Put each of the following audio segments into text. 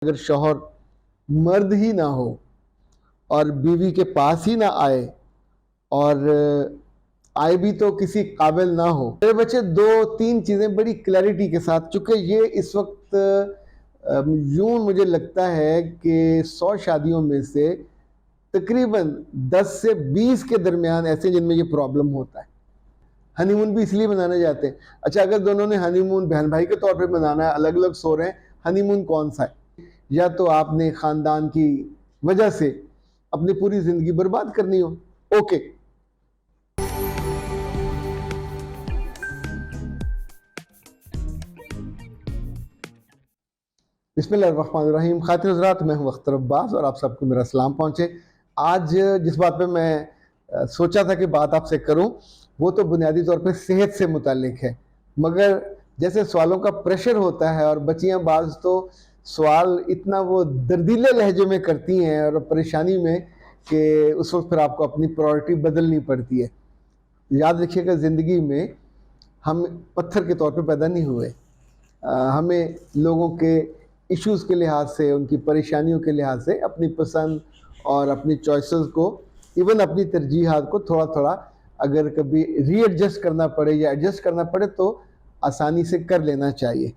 अगर शौहर मर्द ही ना हो और बीवी के पास ही ना आए और आए भी तो किसी काबिल ना हो। मेरे बच्चे दो तीन चीज़ें बड़ी क्लैरिटी के साथ, चूंकि ये इस वक्त यूं मुझे लगता है कि 100 शादियों में से तकरीबन 10 से 20 के दरमियान ऐसे जिनमें ये प्रॉब्लम होता है। हनीमून भी इसलिए मनाने जाते हैं। अच्छा, अगर दोनों ने हनीमून बहन भाई के तौर पे मनाना है, अलग अलग सो रहे हैं, हनीमून कौन सा है? या तो आपने खानदान की वजह से अपनी पूरी जिंदगी बर्बाद करनी हो। ओके, बिस्मिल्लाहिर्रहमानिर्रहीम। खातिर हज़रात, मैं हूं अख्तर अब्बास और आप सबको मेरा सलाम पहुंचे। आज जिस बात पे मैं सोचा था कि बात आपसे करूं, वो तो बुनियादी तौर पे सेहत से मुतालिक है, मगर जैसे सवालों का प्रेशर होता है और बच्चियां बाज तो सवाल इतना वो दर्दीले लहजे में करती हैं और परेशानी में कि उस वक्त फिर आपको अपनी प्रायोरिटी बदलनी पड़ती है। याद रखिएगा, ज़िंदगी में हम पत्थर के तौर पे पैदा नहीं हुए। हमें लोगों के इश्यूज़ के लिहाज से, उनकी परेशानियों के लिहाज से अपनी पसंद और अपनी चॉइसेस को, इवन अपनी तरजीहात को थोड़ा थोड़ा अगर कभी रीएडजस्ट करना पड़े या एडजस्ट करना पड़े तो आसानी से कर लेना चाहिए।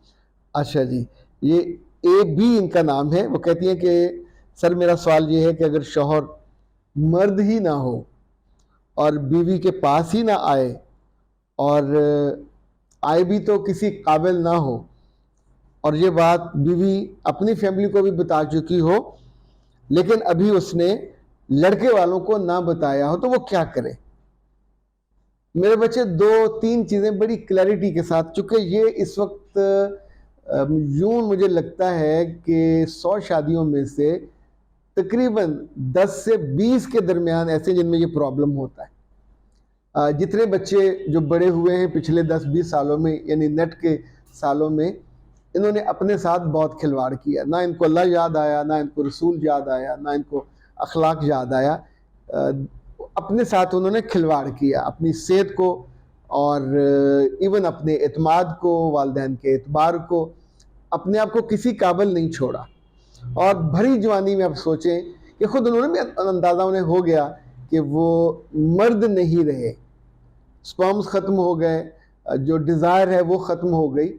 अच्छा जी, ये ए बी इनका नाम है। वो कहती हैं कि सर, मेरा सवाल ये है कि अगर शौहर मर्द ही ना हो और बीवी के पास ही ना आए और आए भी तो किसी काबिल ना हो, और ये बात बीवी अपनी फैमिली को भी बता चुकी हो, लेकिन अभी उसने लड़के वालों को ना बताया हो, तो वो क्या करे? मेरे बच्चे दो तीन चीज़ें बड़ी क्लैरिटी के साथ, चूंकि ये इस वक्त यूं मुझे लगता है कि 100 शादियों में से तकरीबन 10 से 20 के दरमियान ऐसे जिनमें ये प्रॉब्लम होता है। जितने बच्चे जो बड़े हुए हैं पिछले 10-20 सालों में, यानी नेट के सालों में, इन्होंने अपने साथ बहुत खिलवाड़ किया। ना इनको अल्लाह याद आया, ना इनको रसूल याद आया, ना इनको अखलाक याद आया। अपने साथ उन्होंने खिलवाड़ किया, अपनी सेहत को और इवन अपने एतमाद को, वालिदैन के एतबार को, अपने आप को किसी काबिल नहीं छोड़ा। और भरी जवानी में आप सोचें कि खुद उन्होंने भी अंदाज़ा उन्हें हो गया कि वो मर्द नहीं रहे, स्पर्म्स ख़त्म हो गए, जो डिज़ायर है वो ख़त्म हो गई,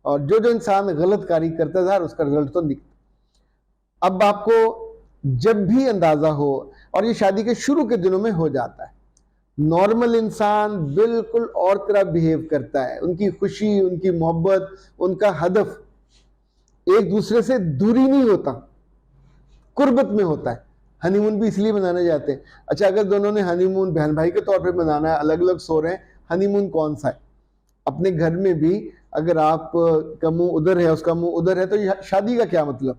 और जो जो इंसान गलत कारी करता था उसका रिजल्ट तो निकला। अब आपको जब भी अंदाज़ा हो, और ये शादी के शुरू के दिनों में हो जाता है, नॉर्मल इंसान बिल्कुल और तरह बिहेव करता है। उनकी खुशी, उनकी मोहब्बत, उनका हदफ एक दूसरे से दूरी नहीं होता, कुर्बत में होता है। हनीमून भी इसलिए मनाने जाते हैं। अच्छा, अगर दोनों ने हनीमून बहन भाई के तौर पे मनाना है, अलग अलग सो रहे हैं, हनीमून कौन सा है? अपने घर में भी अगर आप का मुंह उधर है, उसका मुंह उधर है, तो शादी का क्या मतलब?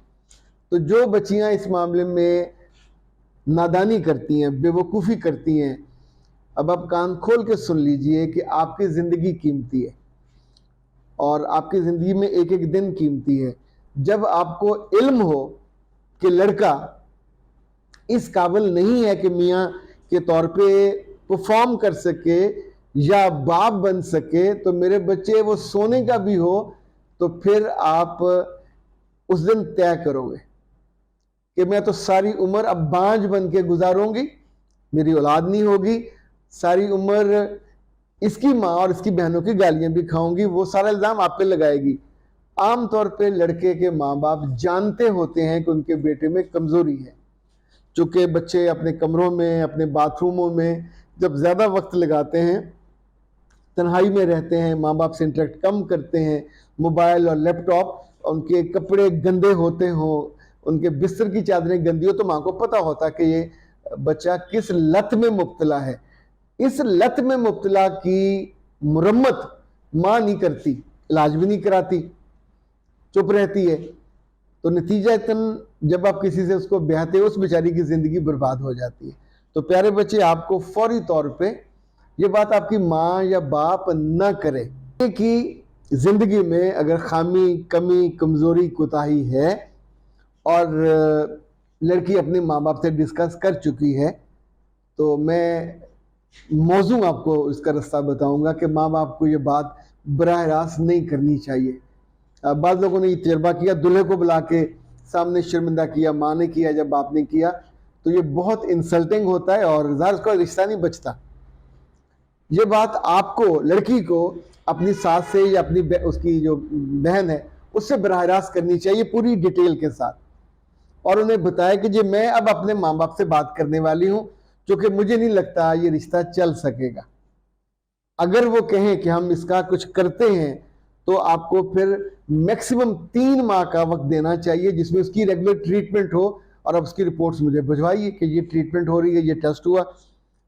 तो जो बच्चियां इस मामले में नादानी करती हैं, बेवकूफ़ी करती हैं, अब आप कान खोल के सुन लीजिए कि आपकी ज़िंदगी कीमती है और आपकी ज़िंदगी में एक एक दिन कीमती है। जब आपको इल्म हो कि लड़का इस काबिल नहीं है कि मियाँ के तौर पे परफॉर्म कर सके या बाप बन सके, तो मेरे बच्चे वो सोने का भी हो तो फिर आप उस दिन तय करोगे कि मैं तो सारी उम्र अब बांझ बन के गुजारूंगी, मेरी औलाद नहीं होगी, सारी उम्र इसकी माँ और इसकी बहनों की गालियां भी खाऊंगी। वो सारा इल्ज़ाम आप पे लगाएगी। आमतौर पे लड़के के माँ बाप जानते होते हैं कि उनके बेटे में कमज़ोरी है। चूँकि बच्चे अपने कमरों में, अपने बाथरूमों में जब ज़्यादा वक्त लगाते हैं, तन्हाई में रहते हैं, माँ बाप से इंटरेक्ट कम करते हैं, मोबाइल और लैपटॉप, उनके कपड़े गंदे होते हों, उनके बिस्तर की चादरें गंदी हो, तो माँ को पता होता कि ये बच्चा किस लत में मुब्तला है। इस लत में मुब्तला की मुरम्मत माँ नहीं करती, इलाज भी नहीं कराती, चुप रहती है। तो नतीजा इतन जब आप किसी से उसको ब्याहते हो, उस बेचारी की ज़िंदगी बर्बाद हो जाती है। तो प्यारे बच्चे, आपको फौरी तौर पे ये बात आपकी माँ या बाप न करे कि ज़िंदगी में अगर खामी, कमी, कमज़ोरी, कोताही है और लड़की अपने माँ बाप से डिस्कस कर चुकी है, तो मैं मौजू आपको इसका रास्ता बताऊंगा कि माँ बाप को ये बात बराह रास्त नहीं करनी चाहिए। बाद लोगों ने ये तजर्बा किया, दूल्हे को बुला के सामने शर्मिंदा किया, माँ ने किया जब बाप ने किया, तो ये बहुत इंसल्टिंग होता है और ज़ाहिर उसका रिश्ता नहीं बचता। ये बात आपको, लड़की को अपनी सास से या अपनी उसकी जो बहन है उससे बराह रास्त करनी चाहिए पूरी डिटेल के साथ, और उन्हें बताया कि जी मैं अब अपने माँ बाप से बात करने वाली हूँ, क्योंकि मुझे नहीं लगता ये रिश्ता चल सकेगा। अगर वो कहें कि हम इसका कुछ करते हैं तो आपको फिर मैक्सिमम 3 माह का वक्त देना चाहिए, जिसमें उसकी रेगुलर ट्रीटमेंट हो, और अब उसकी रिपोर्ट्स मुझे भिजवाइए कि ये ट्रीटमेंट हो रही है, ये टेस्ट हुआ।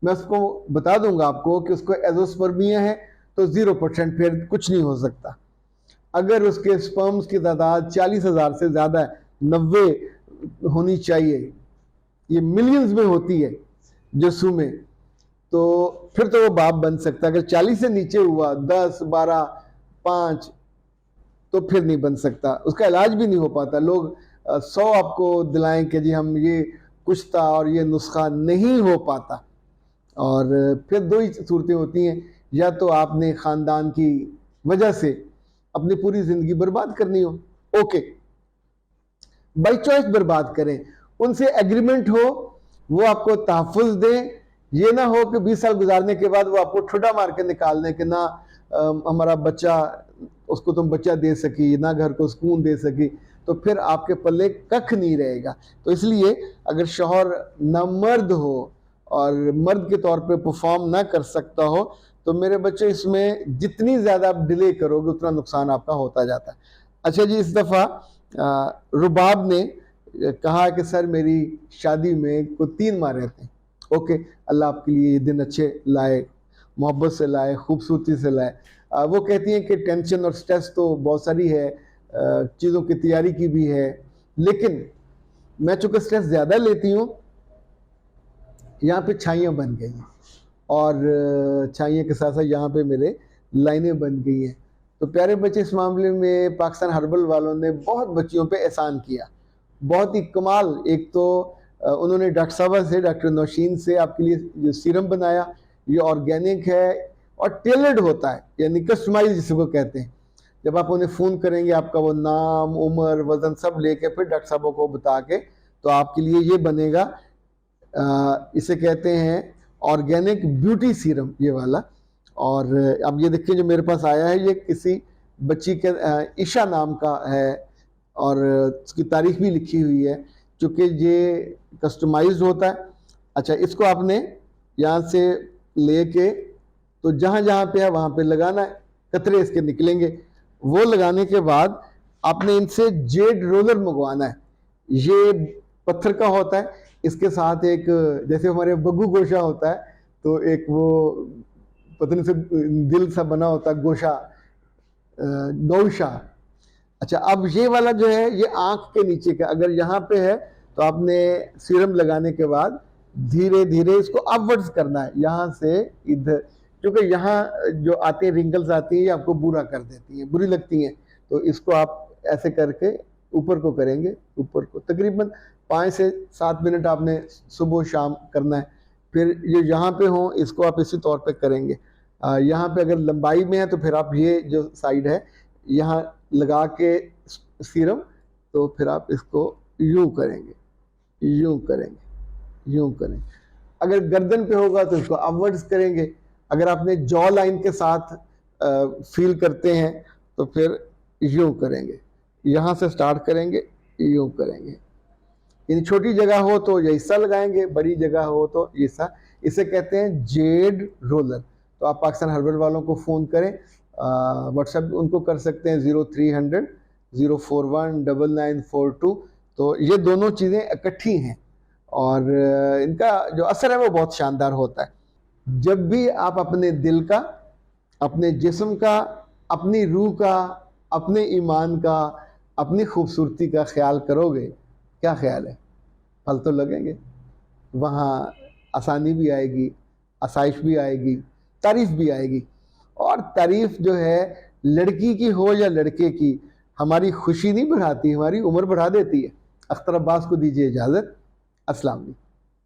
मैं उसको बता दूंगा आपको कि उसको एजोस्पर्मिया है तो 0%, फिर कुछ नहीं हो सकता। अगर उसके स्पर्म्स की तादाद 40,000 से ज़्यादा है, 90 होनी चाहिए, ये मिलियंस में होती है जस्सू में, तो फिर तो वो बाप बन सकता है। अगर 40 से नीचे हुआ, 10, 12, 5, तो फिर नहीं बन सकता, उसका इलाज भी नहीं हो पाता। लोग 100 आपको दिलाएं कि जी हम ये कुछ था और ये नुस्खा नहीं हो पाता, और फिर 2 ही सूरतें होती हैं, या तो आपने ख़ानदान की वजह से अपनी पूरी ज़िंदगी बर्बाद करनी हो, ओके, बाई चॉइस बर्बाद करें, उनसे एग्रीमेंट हो, वो आपको तहफ़्फ़ुज़ दें। ये ना हो कि 20 साल गुजारने के बाद वो आपको ठुड्डा मार के निकाल दें कि ना हमारा बच्चा, उसको तुम बच्चा दे सकी, ना घर को सुकून दे सकी, तो फिर आपके पल्ले कख नहीं रहेगा। तो इसलिए अगर शौहर नामर्द हो और मर्द के तौर पे परफॉर्म ना कर सकता हो, तो मेरे बच्चे इसमें जितनी ज़्यादा आप डिले करोगे उतना नुकसान आपका होता जाता है। अच्छा जी, इस दफ़ा रुबाब ने कहा कि सर मेरी शादी में कोई 3 माह रहते हैं। ओके, अल्लाह आपके लिए ये दिन अच्छे लाए, मोहब्बत से लाए, खूबसूरती से लाए। वो कहती हैं कि टेंशन और स्ट्रेस तो बहुत सारी है, चीज़ों की तैयारी की भी है, लेकिन मैं चूँकि स्ट्रेस ज़्यादा लेती हूँ, यहाँ पे छाइयाँ बन गई हैं, और छाइयाँ के साथ साथ यहाँ पे मेरे लाइनें बन गई हैं। तो प्यारे बच्चे, इस मामले में पाकिस्तान हर्बल वालों ने बहुत बच्चियों पे एहसान किया, बहुत ही कमाल। एक तो उन्होंने डॉक्टर साहबा से, डॉक्टर नौशीन से आपके लिए जो सीरम बनाया, ये ऑर्गेनिक है और टेलर्ड होता है, यानी कस्टमाइज जिसको कहते हैं। जब आप उन्हें फ़ोन करेंगे, आपका वो नाम, उम्र, वज़न सब लेके फिर डॉक्टर साहबों को बता के तो आपके लिए ये बनेगा। इसे कहते हैं ऑर्गेनिक ब्यूटी सीरम, ये वाला। और अब ये देखिए जो मेरे पास आया है, ये किसी बच्ची के ईशा नाम का है, और उसकी तारीख भी लिखी हुई है, चूँकि ये कस्टमाइज्ड होता है। अच्छा, इसको आपने यहाँ से लेके तो जहाँ जहाँ पे है वहाँ पे लगाना है, कतरे इसके निकलेंगे। वो लगाने के बाद आपने इनसे जेड रोलर मंगवाना है, ये पत्थर का होता है, इसके साथ एक जैसे हमारे बग्गू गोशा होता है, तो एक वो पतन से दिल सा बना होता है गोशा, गौशा। अच्छा, अब ये वाला जो है ये आँख के नीचे का, अगर यहाँ पे है तो आपने सीरम लगाने के बाद धीरे धीरे इसको अपवर्ड्स करना है, यहाँ से इधर, क्योंकि यहाँ जो आते हैं रिंकल्स आती हैं, ये आपको बुरा कर देती हैं, बुरी लगती हैं। तो इसको आप ऐसे करके ऊपर को करेंगे, ऊपर को तकरीबन 5 से 7 मिनट आपने सुबह शाम करना है। फिर ये यहाँ पे हो, इसको आप इसी तौर पे करेंगे। यहाँ पे अगर लंबाई में है तो फिर आप ये जो साइड है यहाँ लगा के सीरम, तो फिर आप इसको यूं करेंगे, यूं करेंगे, यूं करेंगे। अगर गर्दन पे होगा तो इसको अपवर्ड्स करेंगे। अगर आपने जॉ लाइन के साथ फील करते हैं तो फिर यूं करेंगे, यहाँ से स्टार्ट करेंगे, यूं करेंगे। यानी छोटी जगह हो तो ये हिस्सा लगाएंगे, बड़ी जगह हो तो ये हिस्सा। इसे कहते हैं जेड रोलर। तो आप पाकिस्तान हर्बल वालों को फ़ोन करें, व्हाट्सएप उनको कर सकते हैं 0300 041 9942। तो ये दोनों चीज़ें इकट्ठी हैं और इनका जो असर है वो बहुत शानदार होता है। जब भी आप अपने दिल का, अपने जिस्म का, अपनी रूह का, अपने ईमान का, अपनी खूबसूरती का ख्याल करोगे, क्या ख्याल है, फल तो लगेंगे, वहाँ आसानी भी आएगी, आसाइश भी आएगी, तारीफ़ भी आएगी। और तारीफ़ जो है लड़की की हो या लड़के की, हमारी खुशी नहीं बढ़ाती, हमारी उम्र बढ़ा देती है। अख्तर अब्बास को दीजिए इजाज़त। अस्सलाम वालेकुम।